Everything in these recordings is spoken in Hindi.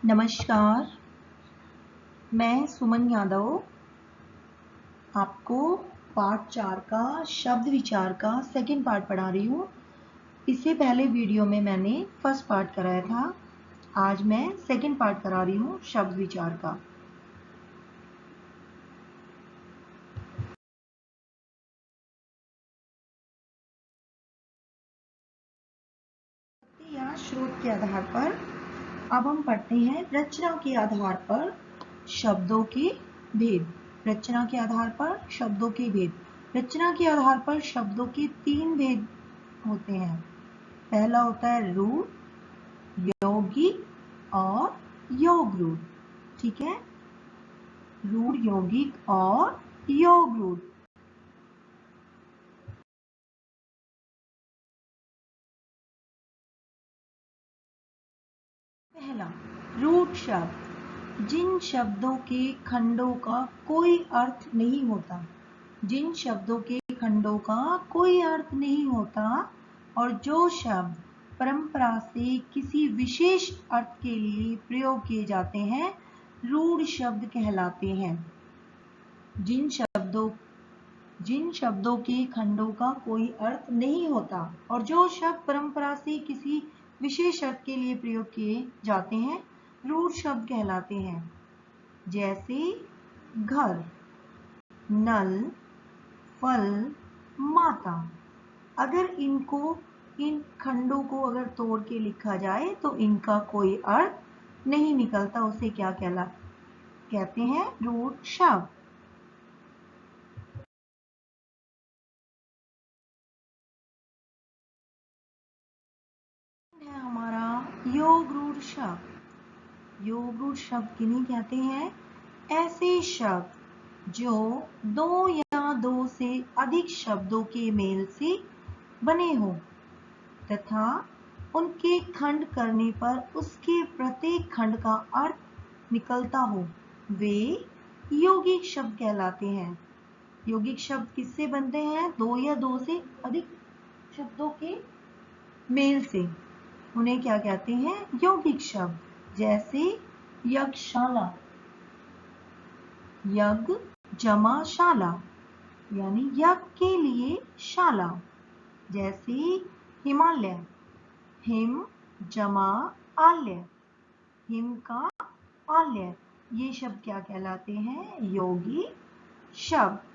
नमस्कार, मैं सुमन यादव आपको पार्ट 4 का शब्द विचार का सेकंड पार्ट पढ़ा रही हूँ। इससे पहले वीडियो में मैंने फर्स्ट पार्ट कराया था। आज मैं सेकंड पार्ट करा रही हूँ शब्द विचार का। या स्रोत के आधार पर अब हम पढ़ते हैं रचना के आधार पर शब्दों के भेद। रचना के आधार पर शब्दों के भेद। रचना के आधार पर शब्दों के 3 भेद होते हैं। पहला होता है रूढ़, यौगिक और योग रूढ़। ठीक है, रूढ़, यौगिक और योग रूढ़। पहला, रूढ़ शब्द, जिन शब्दों के खंडों का कोई अर्थ नहीं होता। जिन शब्दों के खंडों का कोई अर्थ नहीं होता और जो शब्द परंपरा से किसी विशेष अर्थ के लिए प्रयोग किए जाते हैं, रूढ़ शब्द कहलाते हैं। जिन शब्दों के खंडों का कोई अर्थ नहीं होता और जो शब्द परंपरा से किसी विशेष अर्थ के लिए प्रयोग किए जाते हैं, रूढ़ शब्द कहलाते हैं। जैसे घर, नल, फल, माता। अगर इन खंडों को अगर तोड़ के लिखा जाए तो इनका कोई अर्थ नहीं निकलता। उसे क्या कहते हैं? रूढ़ शब्द। है हमारा योग रूढ़ शब्द। योग रूढ़ शब्द किन्हें कहते हैं? ऐसे शब्द जो दो या दो से अधिक शब्दों के मेल से बने हो तथा उनके खंड करने पर उसके प्रत्येक खंड का अर्थ निकलता हो, वे यौगिक शब्द कहलाते हैं। यौगिक शब्द किससे बनते हैं? दो या दो से अधिक शब्दों के मेल से। उन्हें क्या कहते हैं? यौगिक शब्द। जैसे यज्ञशाला, यज्ञ जमा शाला, यानी यज्ञ के लिए शाला। जैसे हिमालय, हिम जमा आलय, हिम का आलय। ये शब्द क्या कहलाते हैं? यौगिक शब्द।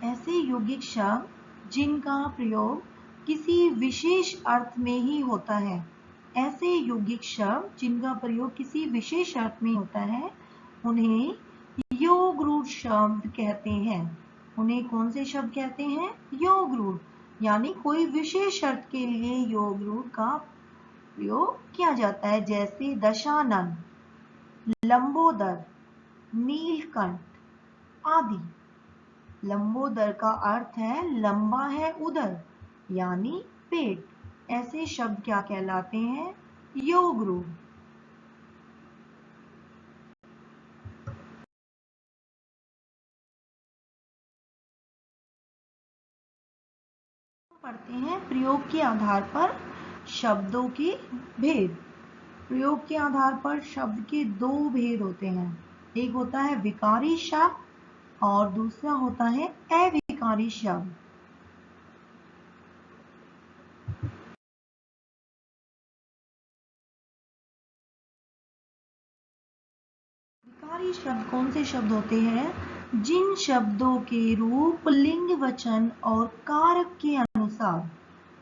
ऐसे यौगिक शब्द जिनका प्रयोग किसी विशेष अर्थ में ही होता है। ऐसे यौगिक शब्द जिनका प्रयोग किसी विशेष अर्थ में होता है, उन्हें योग रूढ़ शब्द कहते हैं। उन्हें कौन से शब्द कहते हैं? योग रूढ़। यानी कोई विशेष अर्थ के लिए योग रूढ़ का प्रयोग किया जाता है। जैसे दशानन, लंबोदर, नीलकंठ आदि। लंबोदर का अर्थ है लंबा है उदर, यानी पेट। ऐसे शब्द क्या कहलाते हैं? योग रूढ़। पढ़ते हैं प्रयोग के आधार पर शब्दों के भेद। प्रयोग के आधार पर शब्द के 2 भेद होते हैं। एक होता है विकारी शब्द और दूसरा होता है अविकारी शब्द। विकारी शब्द कौन से शब्द होते हैं? जिन शब्दों के रूप लिंग, वचन और कारक के अनुसार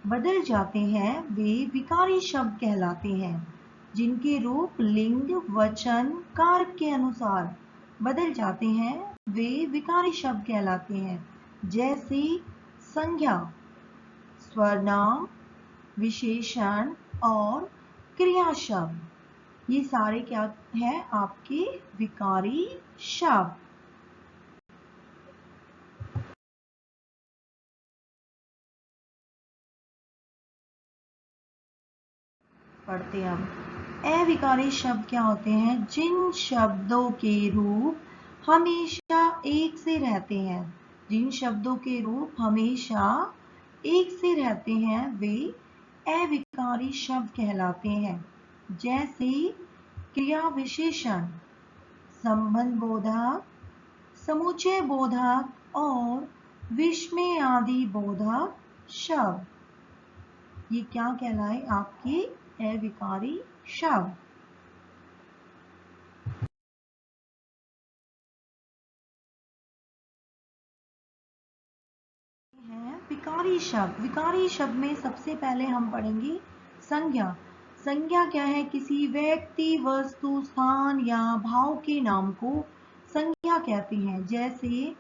बदल जाते हैं, वे विकारी शब्द कहलाते हैं। जिनके रूप लिंग, वचन, कारक के अनुसार बदल जाते हैं, वे विकारी शब्द कहलाते हैं। जैसे संज्ञा, सर्वनाम, विशेषण और क्रिया शब्द। ये सारे क्या है? आपके विकारी शब्द। पढ़ते हैं हम। अविकारी शब्द क्या होते हैं? जिन शब्दों के रूप हमेशा एक से रहते हैं। जिन शब्दों के रूप हमेशा एक से रहते हैं वे अविकारी शब्द कहलाते हैं। जैसे क्रिया विशेषण, संबंध बोधक, समुच्चय बोधक और विस्मय आदि बोधक शब्द, ये क्या कहलाए? आपके अविकारी शब्द हैं। विकारी शब्द, विकारी शब्द में सबसे पहले हम पढ़ेंगे संज्ञा। संज्ञा क्या है? किसी व्यक्ति, वस्तु, स्थान या भाव के नाम को संज्ञा कहते हैं। जैसे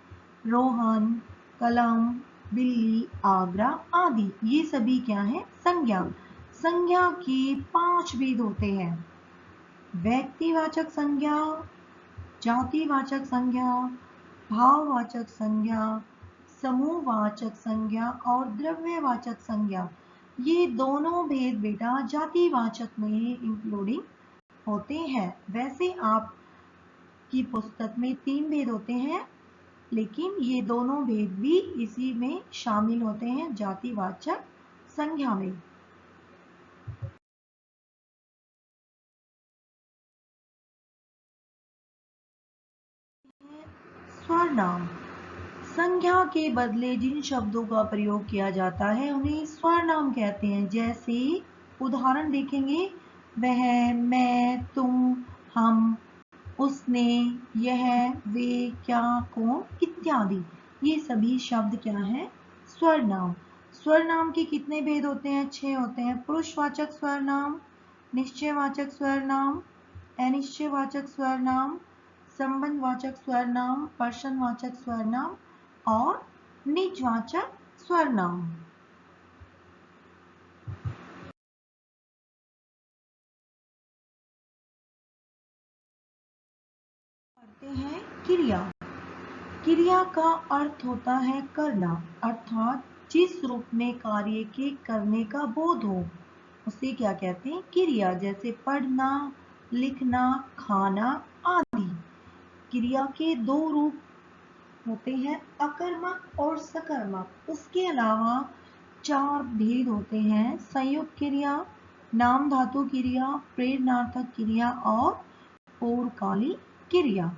रोहन, कलम, बिल्ली, आगरा आदि, ये सभी क्या है? संज्ञा। संज्ञा के 5 भेद होते हैं। व्यक्तिवाचक संज्ञा, जातिवाचक संज्ञा, भाववाचक संज्ञा, समूहवाचक संज्ञा और द्रव्यवाचक संज्ञा। ये दोनों भेद बेटा जातिवाचक में इंक्लूडिंग होते हैं। वैसे आपकी पुस्तक में 3 भेद होते हैं, लेकिन ये दोनों भेद भी इसी में शामिल होते हैं, जातिवाचक संज्ञा में। स्वर नाम, संज्ञा के बदले जिन शब्दों का प्रयोग किया जाता है उन्हें स्वर नाम कहते हैं। जैसे उदाहरण देखेंगे, वह, मैं, तुम, हम, उसने, यह, वे, क्या, कौन इत्यादि, ये सभी शब्द क्या है? स्वर नाम। स्वर नाम के कितने भेद होते हैं? 6 होते हैं। पुरुषवाचक स्वर नाम, निश्चयवाचक स्वर नाम, अनिश्चयवाचक स्वर नाम, संबंधवाचक स्वर नाम, पर्सनवाचक स्वर नाम और निजवाचक स्वर नाम। पढ़ते हैं क्रिया। क्रिया का अर्थ होता है करना, अर्थात जिस रूप में कार्य के करने का बोध हो उसे क्या कहते हैं? क्रिया। जैसे पढ़ना, लिखना, खाना आदि। क्रिया के 2 रूप होते हैं, अकर्मक और सकर्मक। उसके अलावा 4 भेद होते हैं, संयुक्त क्रिया, नाम धातु क्रिया, प्रेरणार्थक क्रिया और पूर्वकालिक क्रिया।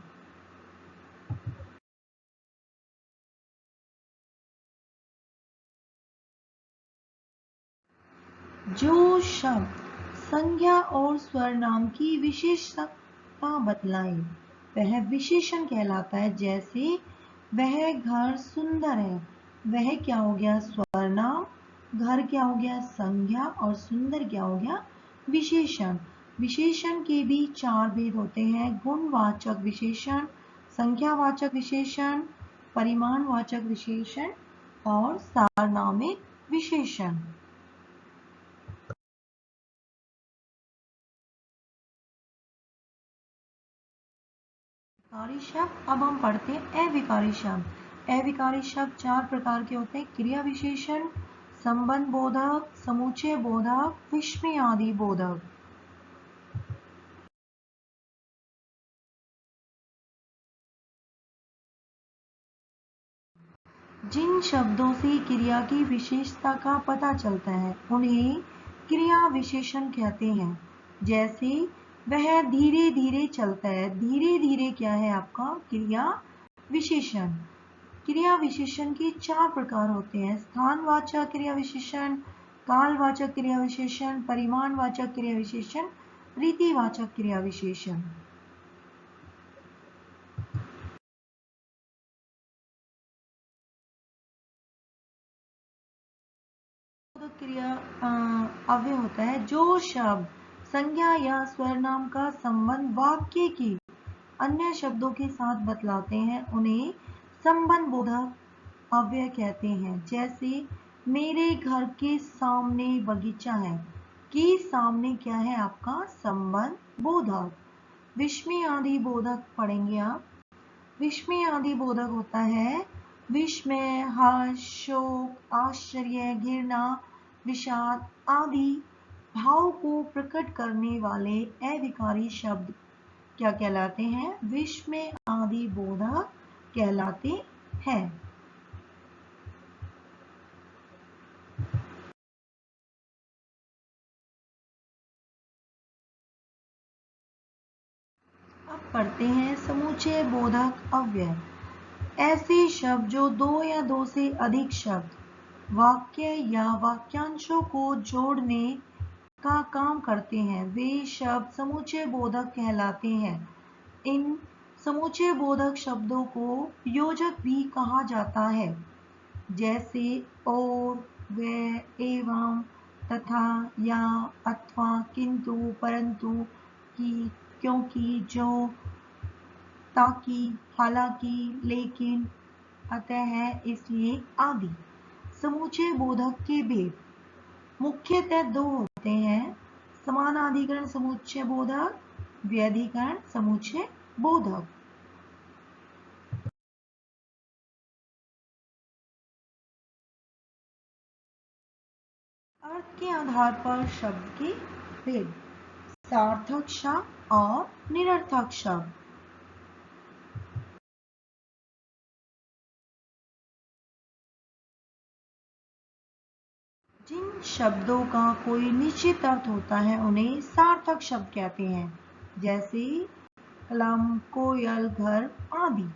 जो शब्द संज्ञा और स्वर नाम की विशेषता बतलाए वह विशेषण कहलाता है। जैसे वह घर सुंदर है, वह क्या हो गया? स्वर नाम। घर क्या हो गया? संज्ञा। और सुंदर क्या हो गया? विशेषण। विशेषण के भी 4 भेद होते हैं, गुणवाचक विशेषण, संख्यावाचक विशेषण, परिमाणवाचक विशेषण और सारनामिक विशेषण। विकारी शब्द। अब हम पढ़ते हैं अविकारी शब्द। अविकारी शब्द 4 प्रकार के होते हैं, क्रिया विशेषण, संबंध बोधक, समुच्चय बोधक, विस्मय आदि बोधक। जिन शब्दों से क्रिया की विशेषता का पता चलता है उन्हें क्रिया विशेषण कहते हैं। जैसे वह धीरे धीरे चलता है, धीरे धीरे क्या है? आपका क्रिया विशेषण। क्रिया विशेषण के 4 प्रकार होते हैं, स्थानवाचक क्रिया विशेषण, कालवाचक क्रिया विशेषण, परिमाणवाचक क्रिया विशेषण, रीतिवाचक क्रिया विशेषण। क्रिया अव्यय होता है जो शब्द संज्ञा या स्वरनाम का संबंध वाक्य की अन्य शब्दों के साथ बतलाते हैं उन्हें संबंध बोधक अव्यय कहते हैं। जैसे मेरे घर के सामने बगीचा है, के सामने क्या है? आपका संबंध बोधक। विस्मय आदि बोधक पढ़ेंगे आप। विस्मय आदि बोधक होता है विस्मय, हर्ष, शोक, आश्चर्य, घृणा, विषाद आदि भाव को प्रकट करने वाले अविकारी शब्द क्या कहलाते हैं? विश्व में आदि बोधक कहलाते हैं। अब पढ़ते हैं समुच्चय बोधक अव्यय। ऐसे शब्द जो दो या दो से अधिक शब्द, वाक्य या वाक्यांशों को जोड़ने का काम करते हैं, वे शब्द समुच्चय बोधक कहलाते हैं। इन समुच्चय बोधक शब्दों को योजक भी कहा जाता है, जैसे और, व, एवं, तथा, या, अथवा, किंतु, परंतु, कि, क्योंकि, जो, ताकि, हालांकि, लेकिन, अतः, इसलिए आदि। समुच्चय बोधक के भेद मुख्यतः दो होते हैं: समानाधिकरण समुच्चय बोधक, व्यधिकरण समुच्चय बोधक। अर्थ के आधार पर शब्द के भेद: सार्थक शब्द और निरर्थक शब्द। जिन शब्दों का कोई निश्चित अर्थ होता है उन्हें सार्थक शब्द कहते हैं, जैसे कलम, कोयल, घर आदि।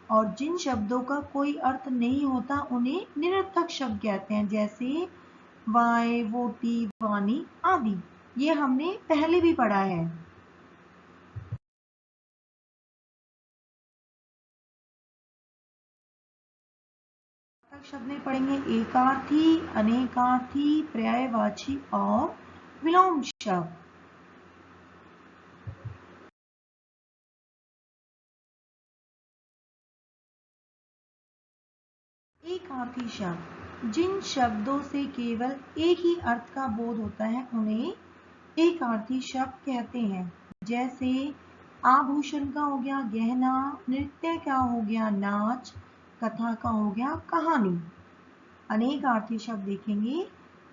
और जिन शब्दों का कोई अर्थ नहीं होता उन्हें निरर्थक शब्द कहते हैं, जैसे वाय, वोटी, वाणी आदि। ये हमने पहले भी पढ़ा है। शब्द में पढ़ेंगे एकार्थी, अनेकार्थी, पर्यायवाची और विलोम शब्द। एकार्थी शब्द जिन शब्दों से केवल एक ही अर्थ का बोध होता है उन्हें एकार्थी शब्द कहते हैं, जैसे आभूषण का हो गया गहना, नृत्य का हो गया नाच, कथा का हो गया कहानी। अनेकार्थी शब्द देखेंगे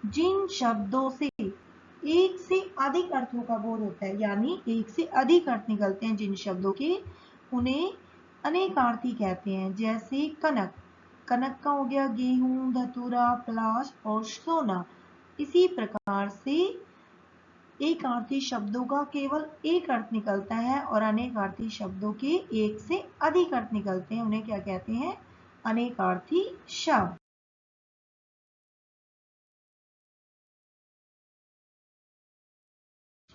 जिन शब्दों से एक से अधिक अर्थों का बोध होता है, यानी एक से अधिक अर्थ निकलते हैं जिन शब्दों के, उन्हें अनेकार्थी कहते हैं, जैसे कनक। कनक का हो गया गेहूं, धतूरा, पलाश और सोना। इसी प्रकार से एकार्थी शब्दों का केवल एक अर्थ निकलता है और अनेकार्थी शब्दों के एक से अधिक अर्थ निकलते हैं, उन्हें क्या कहते हैं? अनेकार्थी शब्द।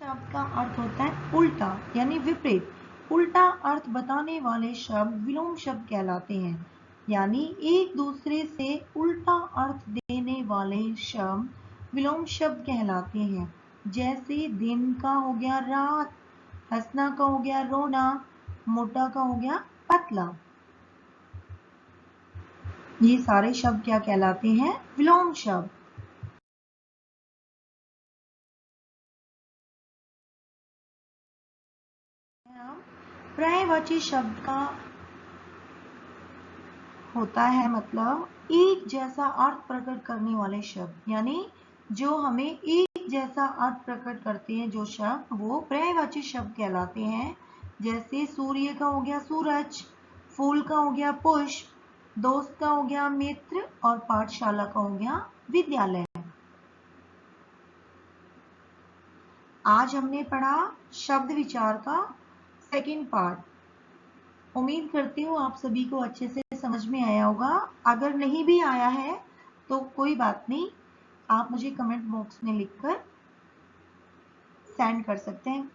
शब्द का अर्थ होता है उल्टा यानी विपरीत। उल्टा अर्थ बताने वाले शब्द विलोम शब्द कहलाते हैं, यानी एक दूसरे से उल्टा अर्थ देने वाले शब्द विलोम शब्द कहलाते हैं, जैसे दिन का हो गया रात, हंसना का हो गया रोना, मोटा का हो गया पतला। ये सारे शब्द क्या कहलाते हैं? विलोम शब्द। पर्यायवाची शब्द का होता है मतलब एक जैसा अर्थ प्रकट करने वाले शब्द, यानी जो हमें एक जैसा अर्थ प्रकट करते हैं जो शब्द, वो पर्यायवाची शब्द कहलाते हैं। जैसे सूर्य का हो गया सूरज, फूल का हो गया पुष्प, दोस्त का हो गया मित्र और पाठशाला का हो गया विद्यालय। आज हमने पढ़ा शब्द विचार का सेकंड पार्ट। उम्मीद करती हूँ आप सभी को अच्छे से समझ में आया होगा। अगर नहीं भी आया है तो कोई बात नहीं, आप मुझे कमेंट बॉक्स में लिखकर सेंड कर सकते हैं।